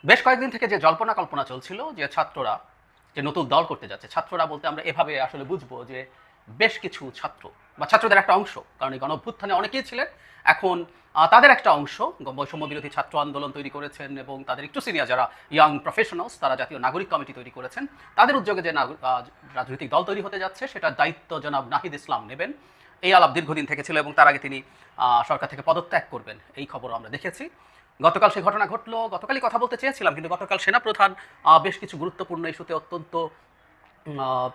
বেশ কয়েকদিন থেকে যে জল্পনা কল্পনা চলছিল যে ছাত্ররা যে নতুন দল করতে যাচ্ছে, ছাত্ররা বলতে আমরা এভাবে আসলে বুঝবো যে বেশ কিছু ছাত্র বা ছাত্রদের একটা অংশ, কারণ এই গণঅভ্যুত্থানে অনেকেই ছিলেন। এখন তাদের একটা অংশ বৈষম্য বিরোধী ছাত্র আন্দোলন তৈরি করেছেন এবং তাদের একটু সিনিয়র যারা ইয়াং প্রফেশনালস, তারা জাতীয় নাগরিক কমিটি তৈরি করেছেন। তাদের উদ্যোগে যে রাজনৈতিক দল তৈরি হতে যাচ্ছে সেটার দায়িত্ব জনাব নাহিদ ইসলাম নেবেন, এই আলাপ দীর্ঘদিন থেকে ছিল এবং তার আগে তিনি সরকার থেকে পদত্যাগ করবেন, এই খবর আমরা দেখেছি। গতকাল সেই ঘটনা ঘটলো, গতকালই কথা বলতে চেয়েছিলাম, কিন্তু গতকাল সেনাপ্রধান বেশ কিছু গুরুত্বপূর্ণ ইস্যুতে অত্যন্ত আহ,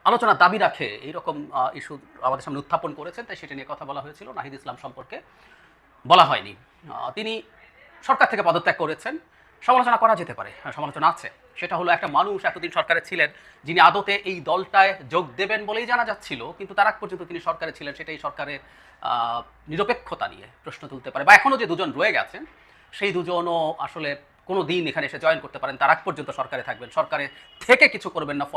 আলোচনার দাবি রাখে এইরকম ইস্যু আমাদের সামনে উত্থাপন করেছেন, তাই সেটা নিয়ে কথা বলা হয়েছিল। নাহিদ ইসলাম সম্পর্কে বলা হয়নি। তিনি সরকার থেকে পদত্যাগ করেছেন। সমালোচনা করা যেতে পারে, সমালোচনা আছে। সেটা হলো একটা মানুষ এতদিন সরকারে ছিলেন, যিনি আদতে এই দলটায় যোগ দেবেন বলেই জানা যাচ্ছিল, কিন্তু তার আগ পর্যন্ত তিনি সরকারে ছিলেন, সেটাই সরকারের নিরপেক্ষতা নিয়ে প্রশ্ন তুলতে পারে। বা এখনও যে দুজন রয়ে গেছেন, সেই দুজনও আসলে কোনো দিন এখানে এসে জয়েন করতে পারেন, তার আগ পর্যন্ত সরকারে থাকবেন, সরকারে থেকে কিছু করবেন না।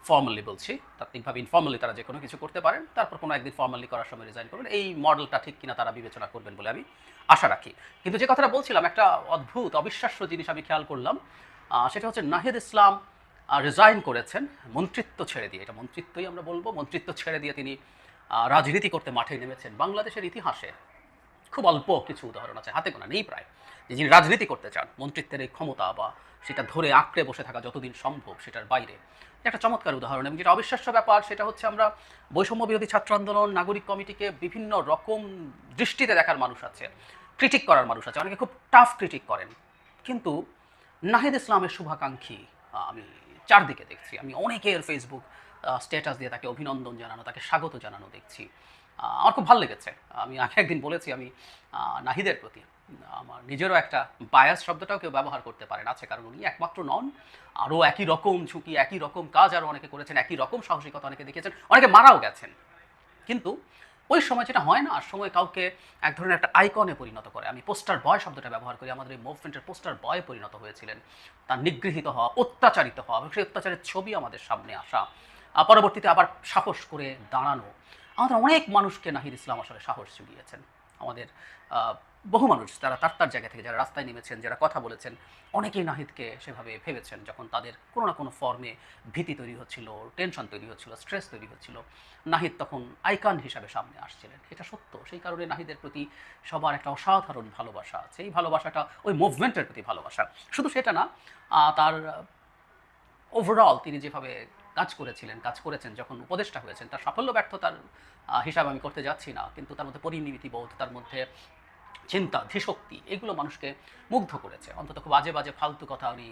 ফর্মালি বলছি, তাত্ত্বিকভাবে ইনফর্মালি তারা যে কোনো কিছু করতে পারেন, তারপর কোনো একদিন ফর্মালি করার সময় রিজাইন করবেন। এই মডেলটা ঠিক কিনা তারা বিবেচনা করবেন বলে আমি আশা রাখি। কিন্তু যে কথাটা বলছিলাম, একটা অদ্ভুত অবিশ্বাস্য জিনিস আমি খেয়াল করলাম, সেটা হচ্ছে নাহিদ ইসলাম রিজাইন করেছেন মন্ত্রিত্ব ছেড়ে দিয়ে। এটা মন্ত্রিত্বই আমরা বলবো, মন্ত্রিত্ব ছেড়ে দিয়ে তিনি রাজনীতি করতে মাঠে নেমেছেন। বাংলাদেশের ইতিহাসে খুব অল্প কিছু উদাহরণ আছে, হাতে গোনা নেই প্রায়, যে যিনি রাজনীতি করতে চান, মন্ত্রিত্বের এই ক্ষমতা বা সেটা ধরে আঁকড়ে বসে থাকা যতদিন সম্ভব সেটার বাইরে। একটা চমৎকার উদাহরণ। এবং যেটা অবিশ্বাস্য ব্যাপার সেটা হচ্ছে, আমরা বৈষম্য বিরোধী ছাত্র আন্দোলন, নাগরিক কমিটিকে বিভিন্ন রকম দৃষ্টিতে দেখার মানুষ আছে, ক্রিটিক করার মানুষ আছে, অনেকে খুব টাফ ক্রিটিক করেন, কিন্তু নাহিদ ইসলামের শুভাকাঙ্ক্ষী আমি চারদিকে দেখছি। আমি অনেকের ফেসবুক স্ট্যাটাস দিয়ে তাকে অভিনন্দন জানানো, তাকে স্বাগত জানানো দেখছি। আমার খুব ভালো লেগেছে। আমি আগে একদিন বলেছি, আমি নাহিদের প্রতি আমার নিজেরও একটা বায়াস শব্দটাও কেউ ব্যবহার করতে পারেন আছে, কারণ উনি একমাত্র নন, আরও একই রকম ঝুঁকি, একই রকম কাজ আরও অনেকে করেছেন, একই রকম সাহসিকতা অনেকে দেখিয়েছেন, অনেকে মারাও গেছেন। কিন্তু ওই সময় যেটা হয় না, আর সময় কাউকে এক ধরনের একটা আইকনে পরিণত করে। আমি পোস্টার বয় শব্দটা ব্যবহার করি, আমাদের এই মুভমেন্টের পোস্টার বয় পরিণত হয়েছিলেন। তার নিগৃহীত হওয়া, অত্যাচারিত হওয়া এবং সেই অত্যাচারের ছবি আমাদের সামনে আসা, পরবর্তীতে আবার সাহস করে দাঁড়ানো। আমাদের অনেক মানুষকে নাহিদ ইসলাম আসলে সাহস জুগিয়েছেন। আমাদের বহু মানুষ তারা তার জায়গা থেকে যারা রাস্তায় নেমেছেন, যারা কথা বলেছেন, অনেকেই নাহিদকে সেভাবে ভেবেছেন যখন তাদের কোনো না কোনো ফর্মে ভীতি তৈরি হচ্ছিল, টেনশন তৈরি হচ্ছিল, স্ট্রেস তৈরি হচ্ছিল। নাহিদ তখন আইকন হিসাবে সামনে আসছিলেন, এটা সত্য। সেই কারণে নাহিদের প্রতি সবার একটা অসাধারণ ভালোবাসা আছে। এই ভালোবাসাটা ওই মুভমেন্টের প্রতি ভালোবাসা, শুধু সেটা না, তার ওভারঅল তিনি যেভাবে কাজ করেছেন যখন উপদেষ্টা হয়েছেন, তার সাফল্য ব্যর্থতার হিসাব আমি করতে যাচ্ছি না, কিন্তু তার মধ্যে পরিণীতিবোধ, তার মধ্যে চিন্তা, ধীশক্তি, এগুলো মানুষকে মুগ্ধ করেছে। অন্তত খুব বাজে বাজে ফালতু কথা উনি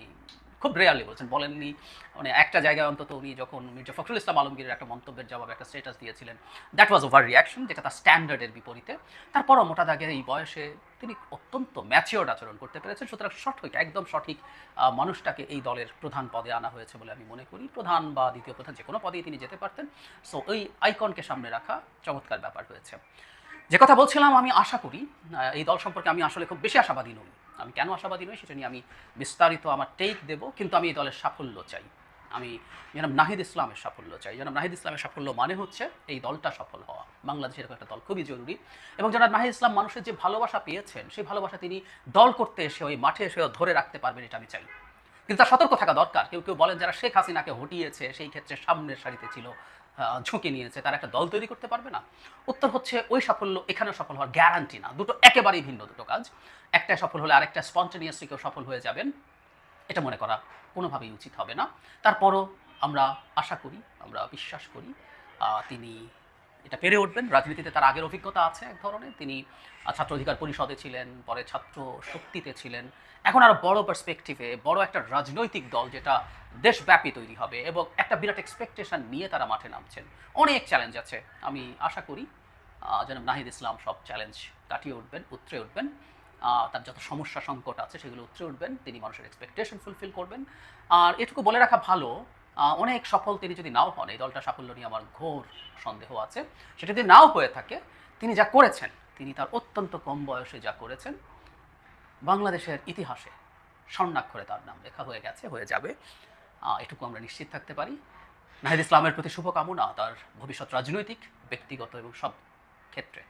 খুব রেয়ারলি বলেননি। মানে একটা জায়গায় অন্তত উনি যখন মির্জা ফখরুল ইসলাম আলমগীরের একটা মন্তব্যের জবাবে একটা স্ট্যাটাস দিয়েছিলেন, দ্যাট ওয়াজ ওভার রিয়াকশন, যেটা তার স্ট্যান্ডার্ডের বিপরীতে। তারপরও মোটা দাগের এই বয়সে তিনি অত্যন্ত ম্যাচিওর্ড আচরণ করতে পেরেছেন। সুতরাং সঠিক, একদম সঠিক মানুষটাকে এই দলের প্রধান পদে আনা হয়েছে বলে আমি মনে করি। প্রধান বা দ্বিতীয় প্রধান যে কোনো পদেই তিনি যেতে পারতেন। সো ওই আইকনকে সামনে রাখা চমৎকার ব্যাপার হয়েছে। যে কথা বলছিলাম, আমি আশা করি এই দল সম্পর্কে আমি আসলে খুব বেশি আশাবাদী নই। আমি কেন আশাবাদী নই সেটা নিয়ে আমি বিস্তারিত আমার টেক দেব, কিন্তু আমি এই দলের সাফল্য চাই। আমি জনাব নাহিদ ইসলামের সাফল্য চাই। জনাব নাহিদ ইসলামের সাফল্য মানে হচ্ছে এই দলটা সফল হওয়া। বাংলাদেশের এরকম একটা দল খুবই জরুরি। এবং জনাব নাহিদ ইসলাম মানুষের যে ভালোবাসা পেয়েছেন, সেই ভালোবাসা তিনি দল করতে এসে, ওই মাঠে এসেও ধরে রাখতে পারবেন, এটা আমি চাই। কিন্তু তার সতর্ক থাকা দরকার। কেউ কেউ বলেন যারা শেখ হাসিনাকে হটিয়েছে, সেই ক্ষেত্রে সামনের সারিতে ছিল, ঝুঁকি নিয়েছে, তারা একটা দল তৈরি করতে পারবে না। উত্তর হচ্ছে ওই সাফল্য এখানেও সফল হওয়ার গ্যারান্টি না। দুটো একেবারেই ভিন্ন দুটো কাজ। একটা সফল হলে আরেকটা স্পন্টেনিয়াসলি কেউ সফল হয়ে যাবেন, এটা মনে করা কোনোভাবেই উচিত হবে না। তারপরও আমরা আশা করি, আমরা বিশ্বাস করি তিনি এটা পেরে উঠবেন। রাজনীতিতে তার আগের অভিজ্ঞতা আছে এক ধরনের। তিনি ছাত্র অধিকার পরিষদে ছিলেন, পরে ছাত্র শক্তিতে ছিলেন। এখন আরও বড় পার্সপেক্টিভে বড় একটা রাজনৈতিক দল যেটা দেশব্যাপী তৈরি হবে, এবং একটা বিরাট এক্সপেকটেশন নিয়ে তারা মাঠে নামছেন। অনেক চ্যালেঞ্জ আছে। আমি আশা করি জনাব নাহিদ ইসলাম সব চ্যালেঞ্জ কাটিয়ে উঠবেন, উতরে উঠবেন। তার যত সমস্যা সংকট আছে সেগুলো উতরে উঠবেন, তিনি মানুষের এক্সপেকটেশন ফুলফিল করবেন। আর এটুকু বলে রাখা ভালো, অনেক সফল তিনি যদি নাও হন, এই দলটা সাফল্য নিয়ে আমার ঘোর সন্দেহ আছে। সেটা যদি নাও হয়ে থাকে, তিনি যা করেছেন, তিনি তার অত্যন্ত কম বয়সে যা করেছেন, বাংলাদেশের ইতিহাসে স্বর্ণাক্ষরে তার নাম লেখা হয়ে গেছে, হয়ে যাবে, এটুকু আমরা নিশ্চিত থাকতে পারি। নাহিদ ইসলামের প্রতি শুভকামনা তার ভবিষ্যৎ রাজনৈতিক, ব্যক্তিগত এবং সব ক্ষেত্রে।